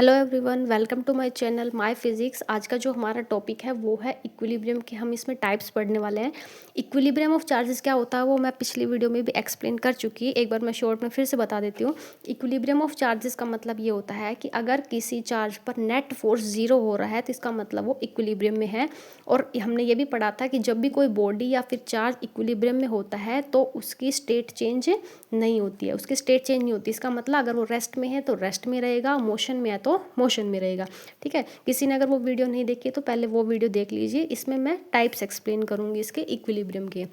Hello everyone, welcome to my channel my physics. आज का जो हमारा टॉपिक है वो है इक्विलिब्रियम के। हम इसमें टाइप्स पढ़ने वाले हैं। इक्विलिब्रियम ऑफ चार्जेस क्या होता है वो मैं पिछली वीडियो में भी एक्सप्लेन कर चुकी। एक बार मैं शॉर्ट में फिर से बता देती हूँ। इक्विलिब्रियम ऑफ चार्जेस का मतलब ये होता है कि अगर किसी चार्ज पर नेट फोर्स जीरो हो रहा है तो इसका मतलब वो इक्विलिब्रियम में है। और हमने ये भी पढ़ा था कि जब भी कोई बॉडी या फिर चार्ज इक्विलिब्रियम में होता है तो उसकी स्टेट चेंज नहीं होती है, उसकी स्टेट चेंज नहीं होती। इसका मतलब अगर वो रेस्ट में है तो रेस्ट में रहेगा, मोशन में है तो मोशन में रहेगा। ठीक है, किसी ने अगर वो वीडियो नहीं देखी है तो पहले वो वीडियो देख लीजिए। इसमें मैं टाइप्स एक्सप्लेन करूंगी इसके इक्विलिब्रियम के।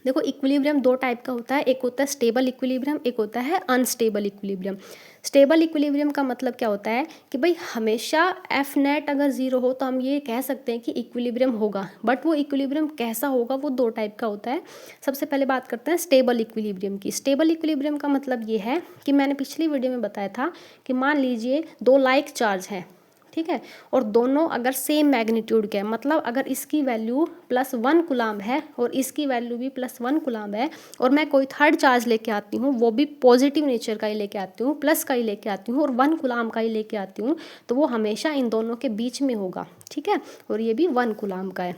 देखो, इक्विलिब्रियम दो टाइप का होता है, एक होता है स्टेबल इक्विलिब्रियम, एक होता है अनस्टेबल इक्विलिब्रियम। स्टेबल इक्विलिब्रियम का मतलब क्या होता है कि भाई हमेशा एफ नेट अगर जीरो हो तो हम ये कह सकते हैं कि इक्विलिब्रियम होगा। बट वो इक्विलिब्रियम कैसा होगा वो दो टाइप का होता है। सबसे पहले बात करते हैं स्टेबल इक्विलिब्रियम की। स्टेबल इक्विलिब्रियम का मतलब ये है कि मैंने पिछली वीडियो में बताया था कि मान लीजिए दो लाइक चार्ज है, ठीक है, और दोनों अगर सेम मैग्नीट्यूड के हैं, मतलब अगर इसकी वैल्यू +1 कूलाम है और इसकी वैल्यू भी +1 कूलाम है, और मैं कोई थर्ड चार्ज लेके आती हूँ, वो भी पॉजिटिव नेचर का ही लेके आती हूँ, प्लस का ही लेके आती हूँ और 1 कूलाम का ही लेके आती हूँ, तो वो हमेशा इन दोनों के बीच में होगा। ठीक है, और ये भी 1 कूलाम का है।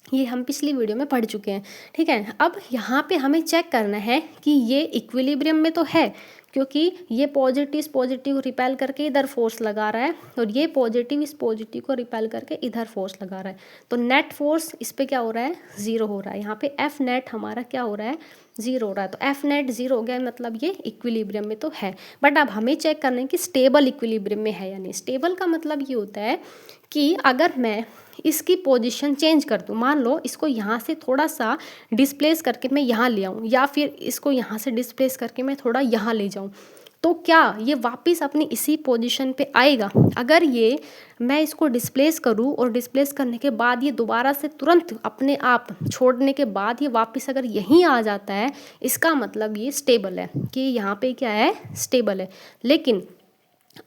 ये हम पिछली वीडियो में पढ़ चुके हैं। ठीक है, अब यहाँ पे हमें चेक करना है कि ये इक्विलिब्रियम में तो है, क्योंकि ये पॉजिटिव इस पॉजिटिव रिपेल करके इधर फोर्स लगा रहा है और ये पॉजिटिव इस पॉजिटिव को रिपेल करके इधर फोर्स लगा रहा है। तो नेट फोर्स इस पे क्या हो रहा है, ज़ीरो हो रहा है। यहाँ पे एफ नेट हमारा क्या हो रहा है, ज़ीरो हो रहा है। तो एफ नेट ज़ीरो हो गया, मतलब ये इक्विलिब्रियम में तो है। बट अब हमें चेक करना है कि स्टेबल इक्विलिब्रियम में है या नहीं। स्टेबल का मतलब ये होता है कि अगर मैं इसकी पोजीशन चेंज कर दूँ, मान लो इसको यहाँ से थोड़ा सा डिस्प्लेस करके मैं यहाँ ले आऊँ, या फिर इसको यहाँ से डिस्प्लेस करके मैं थोड़ा यहाँ ले जाऊँ, तो क्या ये वापस अपनी इसी पोजीशन पे आएगा? अगर ये मैं इसको डिस्प्लेस करूँ और डिस्प्लेस करने के बाद ये दोबारा से तुरंत अपने आप छोड़ने के बाद ये वापस अगर यहीं आ जाता है, इसका मतलब ये स्टेबल है, कि यहाँ पे क्या है, स्टेबल है। लेकिन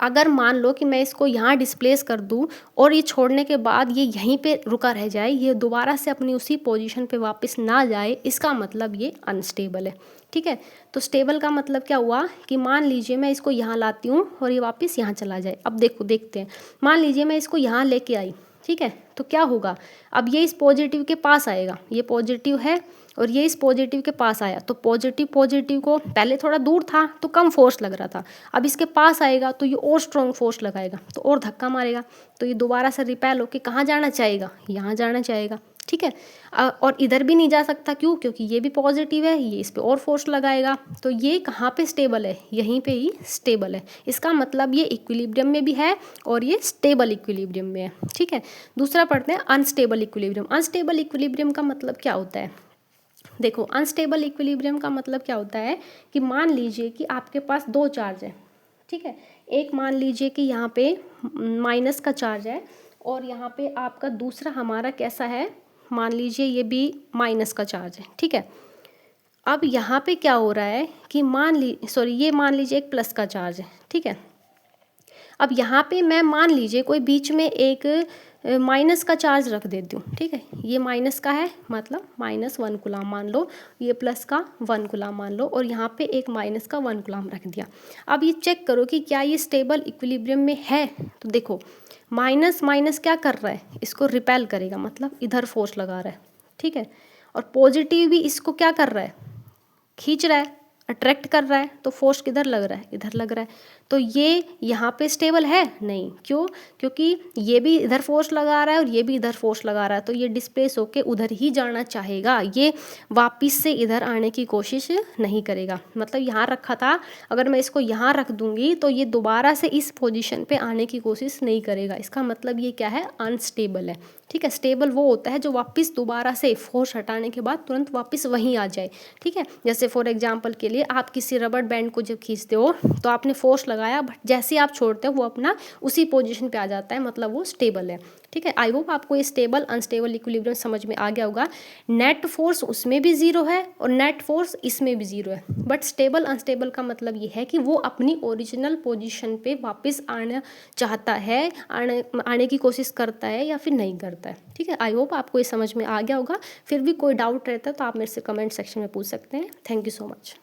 अगर मान लो कि मैं इसको यहाँ डिस्प्लेस कर दूँ और ये छोड़ने के बाद ये यहीं पे रुका रह जाए, ये दोबारा से अपनी उसी पोजीशन पे वापस ना जाए, इसका मतलब ये अनस्टेबल है। ठीक है, तो स्टेबल का मतलब क्या हुआ कि मान लीजिए मैं इसको यहाँ लाती हूँ और ये वापस यहाँ चला जाए। अब देखते हैं, मान लीजिए मैं इसको यहाँ लेके आई, ठीक है, तो क्या होगा, अब ये इस पॉजिटिव के पास आएगा, ये पॉजिटिव है और ये इस पॉजिटिव के पास आया, तो पॉजिटिव पॉजिटिव को पहले थोड़ा दूर था तो कम फोर्स लग रहा था, अब इसके पास आएगा तो ये और स्ट्रॉन्ग फोर्स लगाएगा, तो और धक्का मारेगा, तो ये दोबारा से रिपेल होके कहाँ जाना चाहेगा, यहाँ जाना चाहेगा। ठीक है, और इधर भी नहीं जा सकता, क्यों, क्योंकि ये भी पॉजिटिव है, ये इस पे और फोर्स लगाएगा। तो ये कहाँ पे स्टेबल है, यहीं पे ही स्टेबल है। इसका मतलब ये इक्विलिब्रियम में भी है और ये स्टेबल इक्विलिब्रियम में है। ठीक है, दूसरा पढ़ते हैं अनस्टेबल इक्विलिब्रियम। अनस्टेबल इक्विलिब्रियम का मतलब क्या होता है? देखो, अनस्टेबल इक्विलिब्रियम का मतलब क्या होता है कि मान लीजिए कि आपके पास दो चार्ज है, ठीक है, एक मान लीजिए कि यहाँ पे माइनस का चार्ज है और यहाँ पे आपका दूसरा हमारा कैसा है, मान लीजिए ये भी माइनस का चार्ज है। ठीक है, अब यहाँ पे क्या हो रहा है कि ये मान लीजिए एक प्लस का चार्ज है। ठीक है, अब यहाँ पे मैं मान लीजिए कोई बीच में एक माइनस का चार्ज रख देती हूँ। ठीक है, ये माइनस का है, मतलब -1 कूलाम मान लो, ये प्लस का 1 कूलाम मान लो, और यहाँ पे एक माइनस का 1 कूलाम रख दिया। अब ये चेक करो कि क्या ये स्टेबल इक्विलिब्रियम में है। तो देखो, माइनस माइनस क्या कर रहा है, इसको रिपेल करेगा, मतलब इधर फोर्स लगा रहा है। ठीक है, और पॉजिटिव भी इसको क्या कर रहा है, खींच रहा है, अट्रैक्ट कर रहा है, तो फोर्स किधर लग रहा है, इधर लग रहा है। तो ये यहाँ पे स्टेबल है नहीं, क्यों, क्योंकि ये भी इधर फोर्स लगा रहा है और ये भी इधर फोर्स लगा रहा है, तो ये डिस्प्लेस होके उधर ही जाना चाहेगा, ये वापस से इधर आने की कोशिश नहीं करेगा। मतलब यहाँ रखा था, अगर मैं इसको यहाँ रख दूंगी तो ये दोबारा से इस पोजीशन पे आने की कोशिश नहीं करेगा। इसका मतलब ये क्या है, अनस्टेबल है। ठीक है, स्टेबल वो होता है जो वापस दोबारा से फोर्स हटाने के बाद तुरंत वापस वहीं आ जाए। ठीक है, जैसे फॉर एग्जांपल के लिए आप किसी रबड़ बैंड को जब खींचते हो तो आपने फोर्स लगाया, बट जैसे आप छोड़ते हो वो अपना उसी पोजीशन पे आ जाता है, मतलब वो स्टेबल है। ठीक है, आई होप आपको ये स्टेबल अनस्टेबल इक्विलिब्रियम समझ में आ गया होगा। नेट फोर्स उसमें भी ज़ीरो है और नेट फोर्स इसमें भी ज़ीरो है, बट स्टेबल अनस्टेबल का मतलब ये है कि वो अपनी ओरिजिनल पोजीशन पे वापस आना चाहता है, आने की कोशिश करता है या फिर नहीं करता है। ठीक है, आई होप आपको ये समझ में आ गया होगा। फिर भी कोई डाउट रहता है तो आप मेरे से कमेंट सेक्शन में पूछ सकते हैं। Thank you so much.